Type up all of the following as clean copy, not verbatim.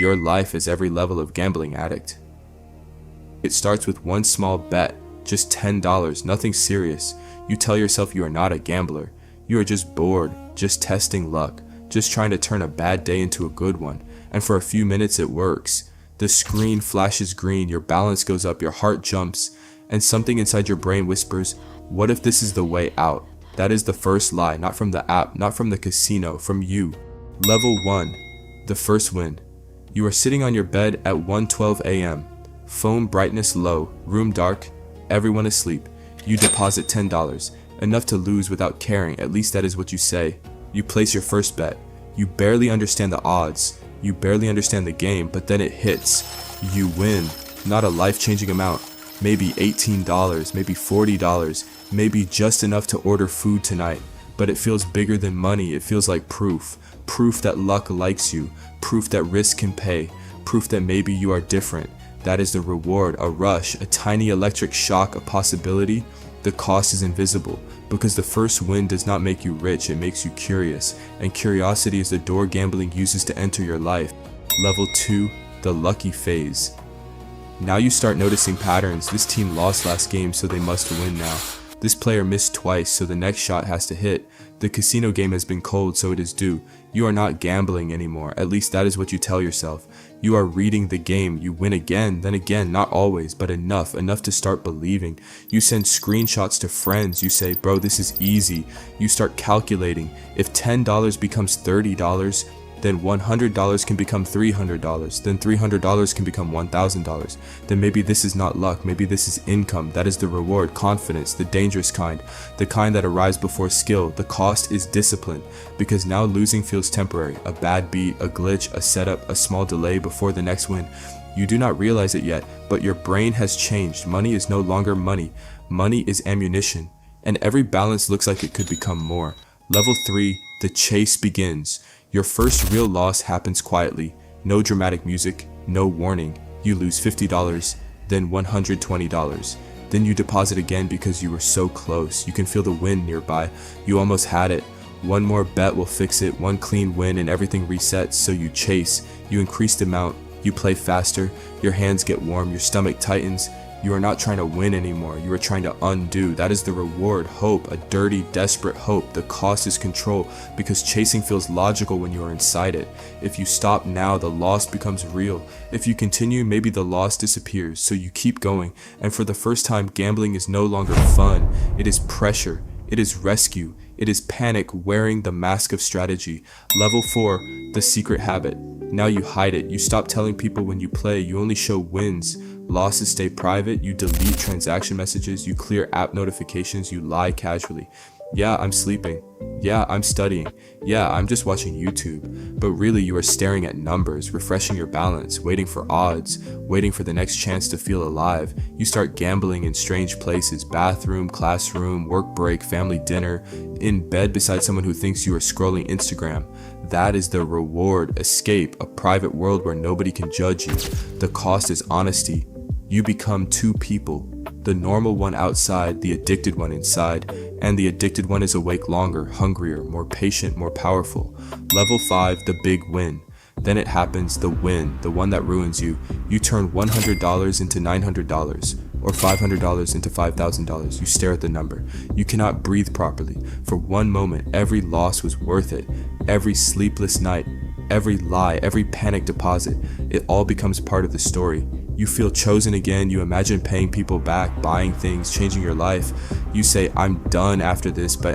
Your life is every level of Gambling Addict. It starts with one small bet, just $10, nothing serious. You tell yourself you are not a gambler. You are just bored, just testing luck, just trying to turn a bad day into a good one. And for a few minutes it works. The screen flashes green, your balance goes up, your heart jumps, and something inside your brain whispers, what if this is the way out? That is the first lie, not from the app, not from the casino, from you. Level 1, the first win. You are sitting on your bed at 1:12 a.m. Phone brightness low, room dark, everyone asleep. You deposit $10, enough to lose without caring, at least that is what you say. You place your first bet. You barely understand the odds. You barely understand the game, but then it hits. You win. Not a life-changing amount. Maybe $18, maybe $40, maybe just enough to order food tonight. But it feels bigger than money. It feels like proof. Proof that luck likes you. Proof that risk can pay. Proof that maybe you are different. That is the reward, a rush, a tiny electric shock, a possibility. The cost is invisible, because the first win does not make you rich, it makes you curious, and curiosity is the door gambling uses to enter your life. Level 2, the lucky phase. Now you start noticing patterns. This team lost last game, so they must win now. This player missed twice, so the next shot has to hit. The casino game has been cold, so it is due. You are not gambling anymore, at least that is what you tell yourself. You are reading the game. You win again, then again, not always, but enough to start believing. You send screenshots to friends. You say, bro, this is easy. You start calculating. If $10 becomes $30, then $100 can become $300, then $300 can become $1,000. Then maybe this is not luck, maybe this is income. That is the reward, confidence, the dangerous kind, the kind that arrives before skill. The cost is discipline, because now losing feels temporary, a bad beat, a glitch, a setup, a small delay before the next win. You do not realize it yet, but your brain has changed. Money is no longer money. Money is ammunition, and every balance looks like it could become more. Level 3, the chase begins. Your first real loss happens quietly. No dramatic music, no warning. You lose $50, then $120. Then you deposit again because you were so close. You can feel the wind nearby. You almost had it. One more bet will fix it, one clean win and everything resets, so you chase. You increase the amount, you play faster, your hands get warm, your stomach tightens. You are not trying to win anymore, you are trying to undo. That is the reward, hope, a dirty, desperate hope. The cost is control, because chasing feels logical when you are inside it. If you stop now, the loss becomes real. If you continue, maybe the loss disappears, so you keep going. And for the first time, gambling is no longer fun, it is pressure, it is rescue, it is panic wearing the mask of strategy. Level 4, the secret habit. Now you hide it, you stop telling people when you play, you only show wins. Losses stay private, you delete transaction messages, you clear app notifications, you lie casually. Yeah, I'm sleeping. Yeah, I'm studying. Yeah, I'm just watching YouTube. But really you are staring at numbers, refreshing your balance, waiting for odds, waiting for the next chance to feel alive. You start gambling in strange places, bathroom, classroom, work break, family dinner, in bed beside someone who thinks you are scrolling Instagram. That is the reward, escape, a private world where nobody can judge you. The cost is honesty. You become two people, the normal one outside, the addicted one inside, and the addicted one is awake longer, hungrier, more patient, more powerful. Level 5, the big win. Then it happens, the win, the one that ruins you. You turn $100 into $900, or $500 into $5,000. You stare at the number. You cannot breathe properly. For one moment, every loss was worth it. Every sleepless night, every lie, every panic deposit, it all becomes part of the story. You feel chosen again, you imagine paying people back, buying things, changing your life. You say, I'm done after this, but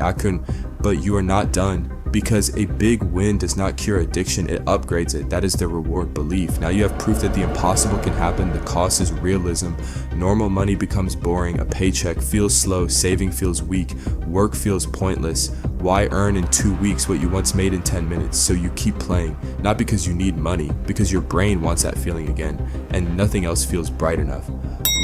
you are not done. Because a big win does not cure addiction, it upgrades it. That is the reward belief. Now you have proof that the impossible can happen, the cost is realism. Normal money becomes boring, a paycheck feels slow, saving feels weak, work feels pointless. Why earn in 2 weeks what you once made in 10 minutes? So you keep playing, not because you need money, because your brain wants that feeling again, and nothing else feels bright enough.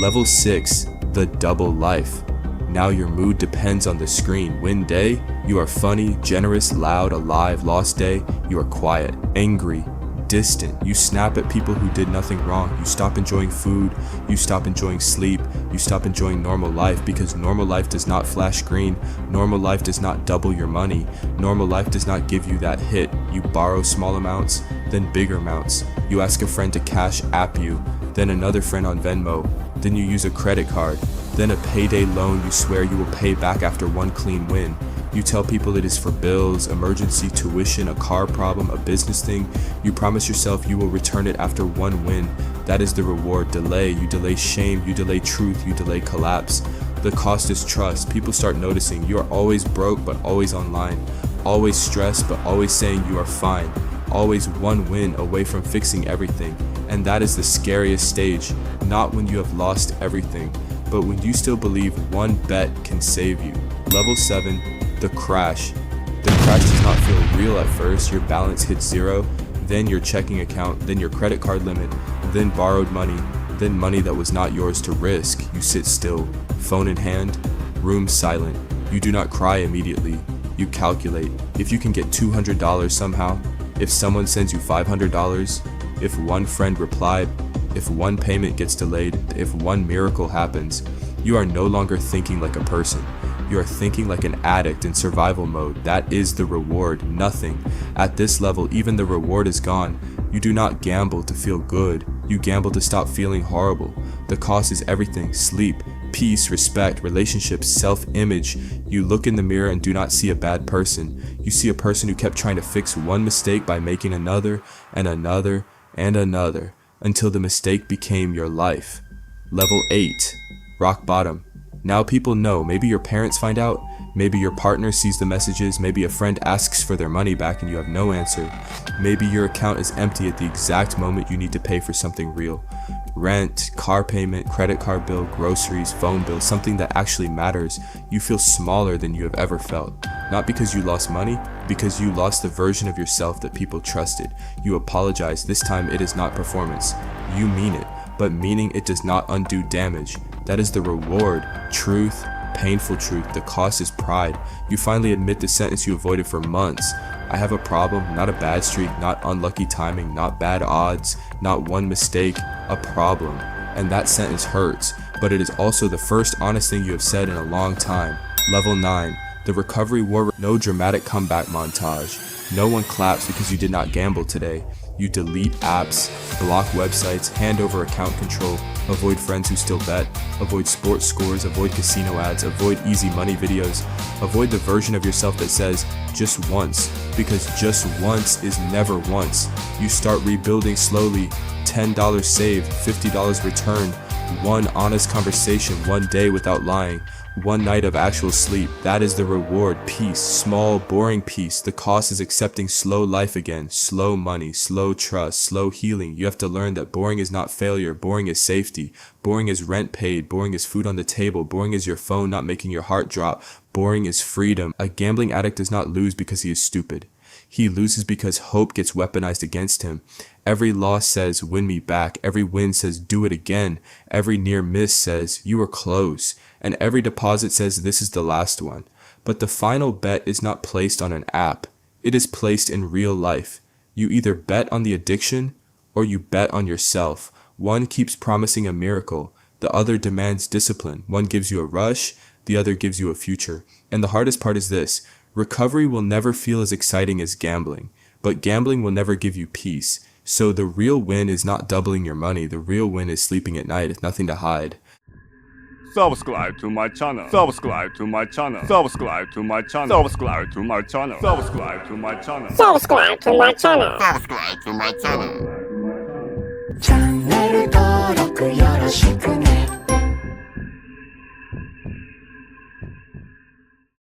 Level 6, the double life. Now your mood depends on the screen. Win day, you are funny, generous, loud, alive. Lost day, you are quiet, angry, distant. You snap at people who did nothing wrong. You stop enjoying food, you stop enjoying sleep, you stop enjoying normal life, because normal life does not flash green. Normal life does not double your money. Normal life does not give you that hit. You borrow small amounts, then bigger amounts. You ask a friend to cash app you, then another friend on Venmo, then you use a credit card, then a payday loan you swear you will pay back after one clean win. You tell people it is for bills, emergency, tuition, a car problem, a business thing. You promise yourself you will return it after one win. That is the reward. Delay. You delay shame. You delay truth. You delay collapse. The cost is trust. People start noticing you are always broke but always online. Always stressed but always saying you are fine. Always one win away from fixing everything. And that is the scariest stage. Not when you have lost everything, but when you still believe one bet can save you. Level 7. The crash. The crash does not feel real at first. Your balance hits 0, then your checking account, then your credit card limit, then borrowed money, then money that was not yours to risk. You sit still, phone in hand, room silent. You do not cry immediately. You calculate. If you can get $200 somehow, if someone sends you $500, if one friend replied, if one payment gets delayed, if one miracle happens, you are no longer thinking like a person. You are thinking like an addict in survival mode. That is the reward, nothing. At this level, even the reward is gone. You do not gamble to feel good. You gamble to stop feeling horrible. The cost is everything: sleep, peace, respect, relationships, self-image. You look in the mirror and do not see a bad person. You see a person who kept trying to fix one mistake by making another and another and another until the mistake became your life. Level 8. Rock bottom. Now people know. Maybe your parents find out. Maybe your partner sees the messages. Maybe a friend asks for their money back and you have no answer. Maybe your account is empty at the exact moment you need to pay for something real. Rent, car payment, credit card bill, groceries, phone bill, something that actually matters. You feel smaller than you have ever felt. Not because you lost money, because you lost the version of yourself that people trusted. You apologize. This time it is not performance. You mean it, but meaning it does not undo damage. That is the reward. Truth, painful truth. The cost is pride. You finally admit the sentence you avoided for months. I have a problem, not a bad streak, not unlucky timing, not bad odds, not one mistake, a problem. And that sentence hurts, but it is also the first honest thing you have said in a long time. Level 9. The recovery war. No dramatic comeback montage. No one claps because you did not gamble today. You delete apps, block websites, hand over account control, avoid friends who still bet, avoid sports scores, avoid casino ads, avoid easy money videos, avoid the version of yourself that says just once, because just once is never once. You start rebuilding slowly. $10 saved, $50 returned, one honest conversation, one day without lying, one night of actual sleep. That is the reward. Peace, small, boring peace. The cost is accepting slow life again, slow money, slow trust, slow healing. You have to learn that boring is not failure, boring is safety. Boring is rent paid, boring is food on the table, boring is your phone not making your heart drop, boring is freedom. A gambling addict does not lose because he is stupid. He loses because hope gets weaponized against him. Every loss says, win me back. Every win says, do it again. Every near miss says, you were close. And every deposit says, this is the last one. But the final bet is not placed on an app. It is placed in real life. You either bet on the addiction or you bet on yourself. One keeps promising a miracle. The other demands discipline. One gives you a rush. The other gives you a future. And the hardest part is this. Recovery will never feel as exciting as gambling, but gambling will never give you peace. So the real win is not doubling your money. The real win is sleeping at night with nothing to hide. Subscribe to my channel. Subscribe to my channel. Subscribe to my channel. Subscribe to my channel. Subscribe to my channel. Subscribe to my channel. Subscribe to my channel. チャンネル登録よろしくね